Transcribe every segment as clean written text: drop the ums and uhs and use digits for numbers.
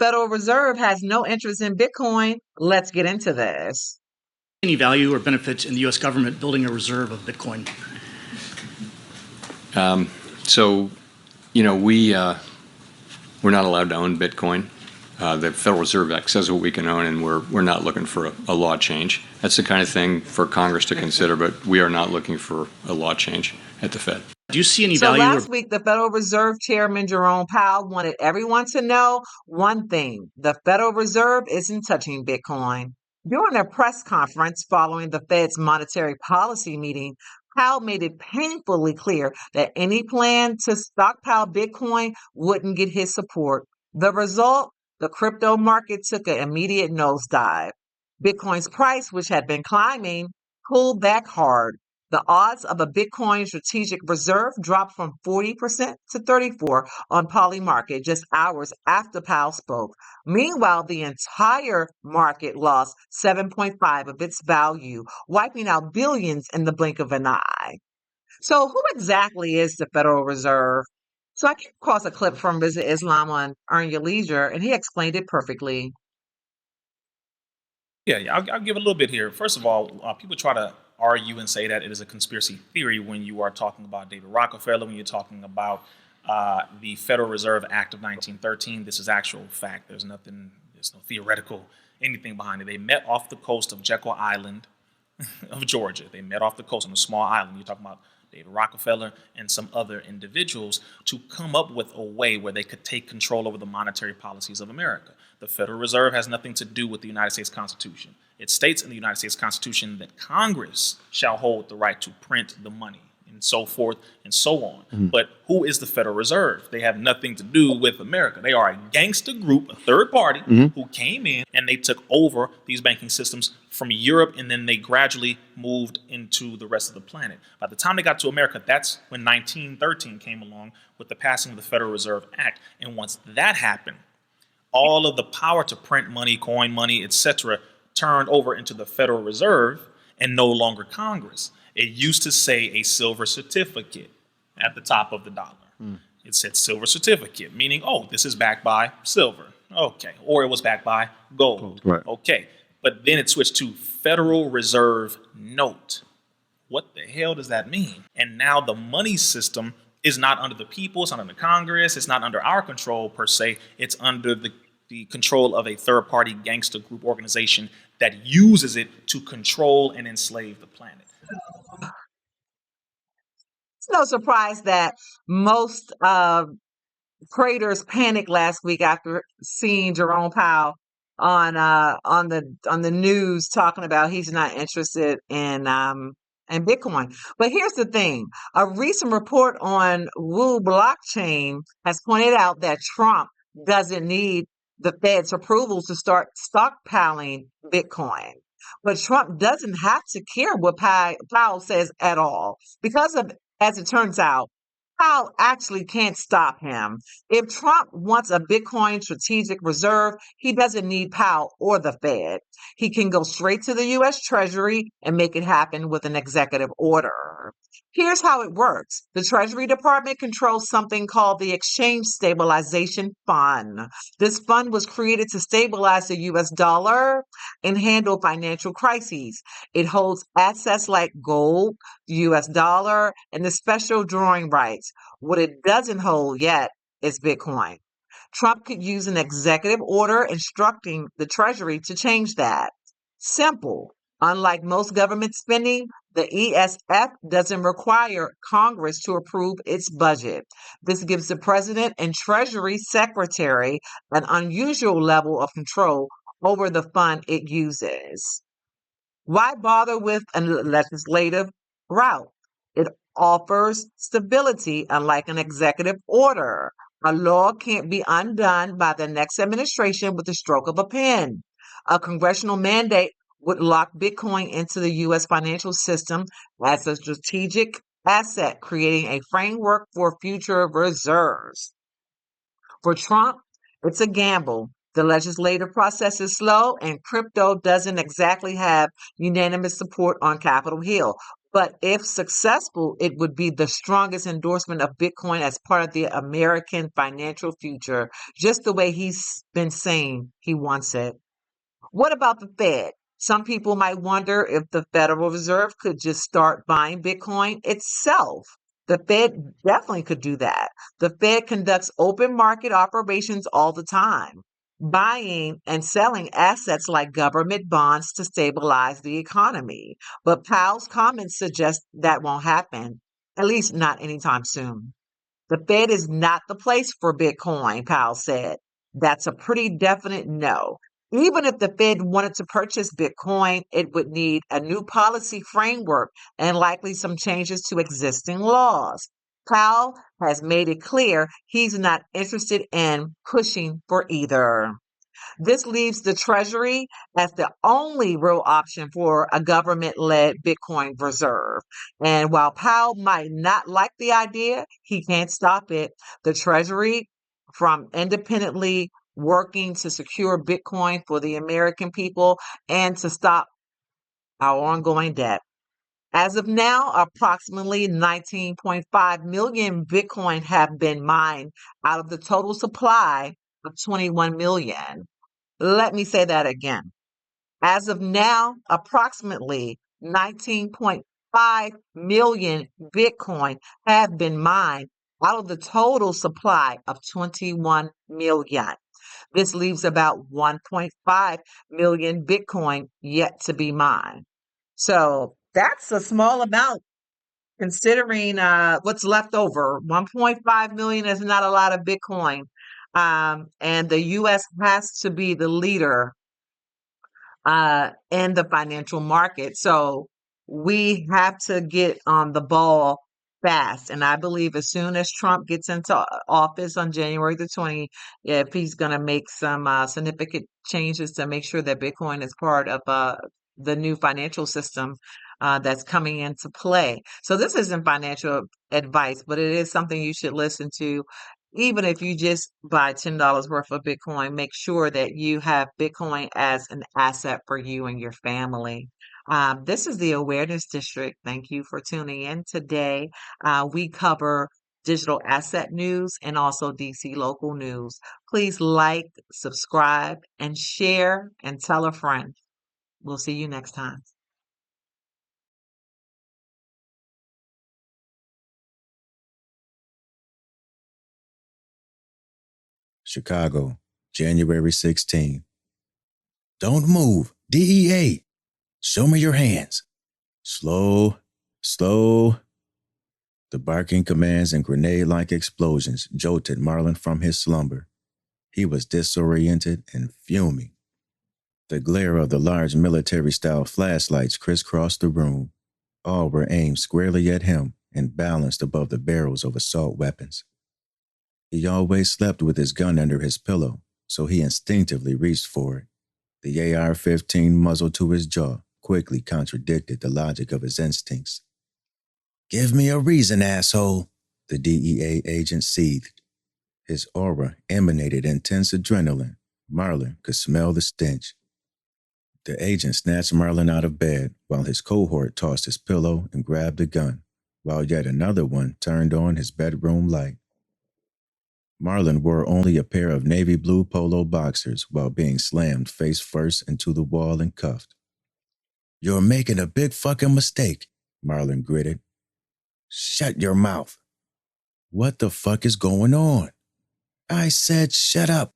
Federal Reserve has no interest in Bitcoin. Let's get into this. Any value or benefits in the U.S. government building a reserve of Bitcoin? We're not allowed to own Bitcoin. The Federal Reserve Act says what we can own, and we're not looking for a law change. That's the kind of thing for Congress to consider, but we are not looking for a law change at the Fed. Do you see any So value? last week, the Federal Reserve Chairman Jerome Powell wanted everyone to know one thing: the Federal Reserve isn't touching Bitcoin. During a press conference following the Fed's monetary policy meeting, Powell made it painfully clear that any plan to stockpile Bitcoin wouldn't get his support. The result? The crypto market took an immediate nosedive. Bitcoin's price, which had been climbing, pulled back hard. The odds of a Bitcoin strategic reserve dropped from 40% to 34 on Polymarket just hours after Powell spoke. Meanwhile, the entire market lost 7.5 of its value, wiping out billions in the blink of an eye. So who exactly is the Federal Reserve? So I came across a clip from Visit Islam on Earn Your Leisure, and he explained it perfectly. Yeah, I'll give a little bit here. First of all, people try to argue and say that it is a conspiracy theory when you are talking about David Rockefeller, when you're talking about the Federal Reserve Act of 1913. This is actual fact. There's no theoretical anything behind it. They met off the coast of Jekyll Island of Georgia. They met off the coast on a small island. You're talking about David Rockefeller and some other individuals to come up with a way where they could take control over the monetary policies of America. The Federal Reserve has nothing to do with the United States Constitution. It states in the United States Constitution that Congress shall hold the right to print the money and so forth and so on. Mm-hmm. But who is the Federal Reserve? They have nothing to do with America. They are a gangster group, a third party, who came in and they took over these banking systems from Europe, and then they gradually moved into the rest of the planet. By the time they got to America, that's when 1913 came along with the passing of the Federal Reserve Act. And once that happened, all of the power to print money, coin money, etc., turned over into the Federal Reserve and no longer Congress. It used to say a silver certificate at the top of the dollar. It said silver certificate, meaning, oh, this is backed by silver. Okay. Or it was backed by gold. Right. Okay. But then it switched to Federal Reserve Note. What the hell does that mean? And now the money system is not under the people, it's not under Congress, it's not under our control per se, it's under the control of a third-party gangster group organization that uses it to control and enslave the planet. It's no surprise that most traders panicked last week after seeing Jerome Powell on the news talking about he's not interested in Bitcoin. But here's the thing. A recent report on Wu Blockchain has pointed out that Trump doesn't need the Fed's approval to start stockpiling Bitcoin. But Trump doesn't have to care what Powell says at all, because as it turns out, Powell actually can't stop him. If Trump wants a Bitcoin strategic reserve, he doesn't need Powell or the Fed. He can go straight to the U.S. Treasury and make it happen with an executive order. Here's how it works. The Treasury Department controls something called the Exchange Stabilization Fund. This fund was created to stabilize the U.S. dollar and handle financial crises. It holds assets like gold, the U.S. dollar, and the special drawing rights. What it doesn't hold yet is Bitcoin. Trump could use an executive order instructing the Treasury to change that. Simple. Unlike most government spending, the ESF doesn't require Congress to approve its budget. This gives the president and Treasury Secretary an unusual level of control over the fund it uses. Why bother with a legislative route? It offers stability, unlike an executive order. A law can't be undone by the next administration with the stroke of a pen. A congressional mandate would lock Bitcoin into the U.S. financial system as a strategic asset, creating a framework for future reserves. For Trump, it's a gamble. The legislative process is slow, and crypto doesn't exactly have unanimous support on Capitol Hill. But if successful, it would be the strongest endorsement of Bitcoin as part of the American financial future, just the way he's been saying he wants it. What about the Fed? Some people might wonder if the Federal Reserve could just start buying Bitcoin itself. The Fed definitely could do that. The Fed conducts open market operations all the time, buying and selling assets like government bonds to stabilize the economy. But Powell's comments suggest that won't happen, at least not anytime soon. The Fed is not the place for Bitcoin, Powell said. That's a pretty definite no. Even if the Fed wanted to purchase Bitcoin, it would need a new policy framework and likely some changes to existing laws. Powell has made it clear he's not interested in pushing for either. This leaves the Treasury as the only real option for a government led Bitcoin reserve. And while Powell might not like the idea, he can't stop it. The Treasury, from independently working to secure Bitcoin for the American people and to stop our ongoing debt. As of now, approximately 19.5 million Bitcoin have been mined out of the total supply of 21 million. Let me say that again. As of now, approximately 19.5 million Bitcoin have been mined out of the total supply of 21 million. This leaves about 1.5 million Bitcoin yet to be mined. So that's a small amount considering what's left over. 1.5 million is not a lot of Bitcoin. And the US has to be the leader in the financial market. So we have to get on the ball fast. And I believe as soon as Trump gets into office on January the 20th, if he's going to make some significant changes to make sure that Bitcoin is part of the new financial system that's coming into play. So this isn't financial advice, but it is something you should listen to. Even if you just buy $10 worth of Bitcoin, make sure that you have Bitcoin as an asset for you and your family. This is the Awareness District. Thank you for tuning in today. We cover digital asset news and also DC local news. Please like, subscribe, and share and tell a friend. We'll see you next time. Chicago, January 16. Don't move. DEA. Show me your hands. Slow, slow. The barking commands and grenade-like explosions jolted Marlon from his slumber. He was disoriented and fuming. The glare of the large military-style flashlights crisscrossed the room. All were aimed squarely at him and balanced above the barrels of assault weapons. He always slept with his gun under his pillow, so he instinctively reached for it. The AR-15 muzzle to his jaw quickly contradicted the logic of his instincts. "Give me a reason, asshole," the DEA agent seethed. His aura emanated intense adrenaline. Marlon could smell the stench. The agent snatched Marlon out of bed while his cohort tossed his pillow and grabbed a gun, while yet another one turned on his bedroom light. Marlon wore only a pair of navy blue polo boxers while being slammed face first into the wall and cuffed. "You're making a big fucking mistake," Marlon gritted. "Shut your mouth." "What the fuck is going on?" "I said shut up."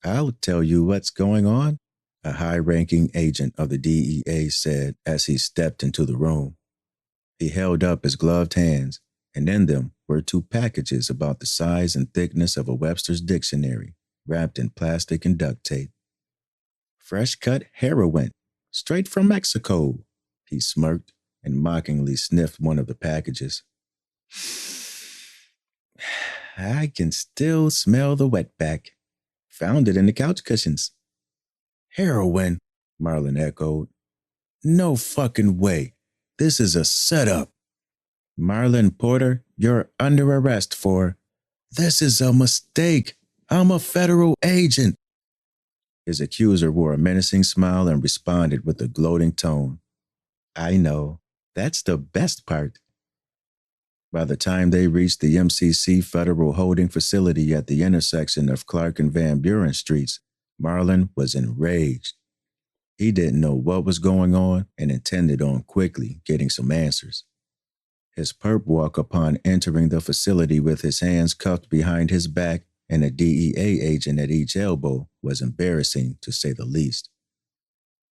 "I'll tell you what's going on," a high-ranking agent of the DEA said as he stepped into the room. He held up his gloved hands, and in them were two packages about the size and thickness of a Webster's dictionary, wrapped in plastic and duct tape. "Fresh-cut heroin, straight from Mexico," he smirked and mockingly sniffed one of the packages. "I can still smell the wetback. Found it in the couch cushions." "Heroin," Marlon echoed. "No fucking way. This is a setup." "Marlon Porter, you're under arrest for—" "This is a mistake. I'm a federal agent." His accuser wore a menacing smile and responded with a gloating tone. "I know. That's the best part. By the time they reached the MCC Federal Holding Facility at the intersection of Clark and Van Buren Streets, Marlon was enraged. He didn't know what was going on and intended on quickly getting some answers. His perp walk upon entering the facility with his hands cuffed behind his back and a DEA agent at each elbow was embarrassing, to say the least.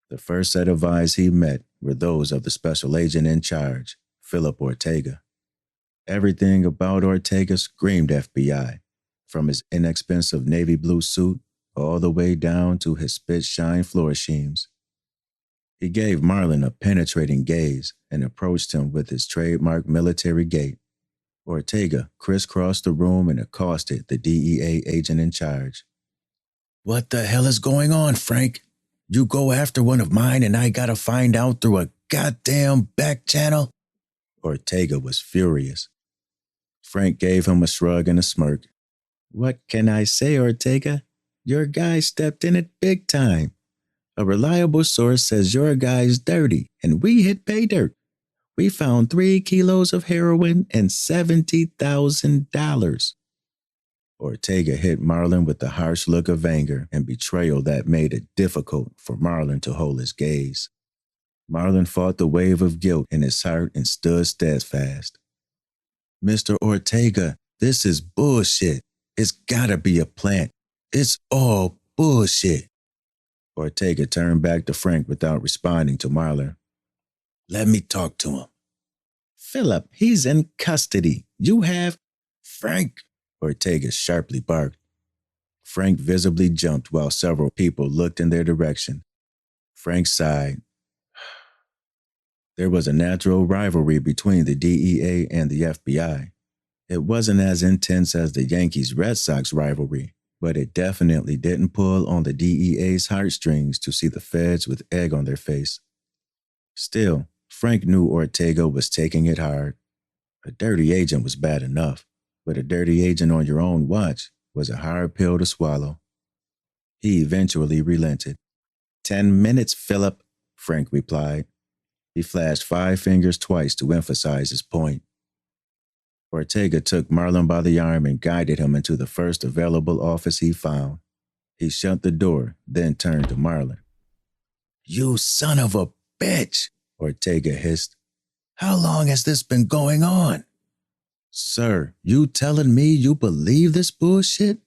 The first set of eyes he met were those of the special agent in charge, Philip Ortega. Everything about Ortega screamed FBI, from his inexpensive navy blue suit all the way down to his spit-shine floor sheens. He gave Marlon a penetrating gaze and approached him with his trademark military gait. Ortega crisscrossed the room and accosted the DEA agent in charge. "What the hell is going on, Frank? You go after one of mine and I gotta find out through a goddamn back channel?" Ortega was furious. Frank gave him a shrug and a smirk. "What can I say, Ortega? Your guy stepped in it big time. A reliable source says your guy's dirty, and we hit pay dirt. We found 3 kilos of heroin and $70,000. Ortega hit Marlon with the harsh look of anger and betrayal that made it difficult for Marlon to hold his gaze. Marlon fought the wave of guilt in his heart and stood steadfast. "Mr. Ortega, this is bullshit. It's gotta be a plant. It's all bullshit." Ortega turned back to Frank without responding to Marlon. "Let me talk to him." "Philip, he's in custody. You have—" "Frank!" Ortega sharply barked. Frank visibly jumped while several people looked in their direction. Frank sighed. There was a natural rivalry between the DEA and the FBI. It wasn't as intense as the Yankees-Red Sox rivalry, but it definitely didn't pull on the DEA's heartstrings to see the feds with egg on their face. Still, Frank knew Ortega was taking it hard. A dirty agent was bad enough, but a dirty agent on your own watch was a hard pill to swallow. He eventually relented. 10 minutes, Philip, Frank replied. He flashed 5 fingers twice to emphasize his point. Ortega took Marlon by the arm and guided him into the first available office he found. He shut the door, then turned to Marlon. "You son of a bitch," Ortega hissed. "How long has this been going on?" "Sir, you telling me you believe this bullshit?"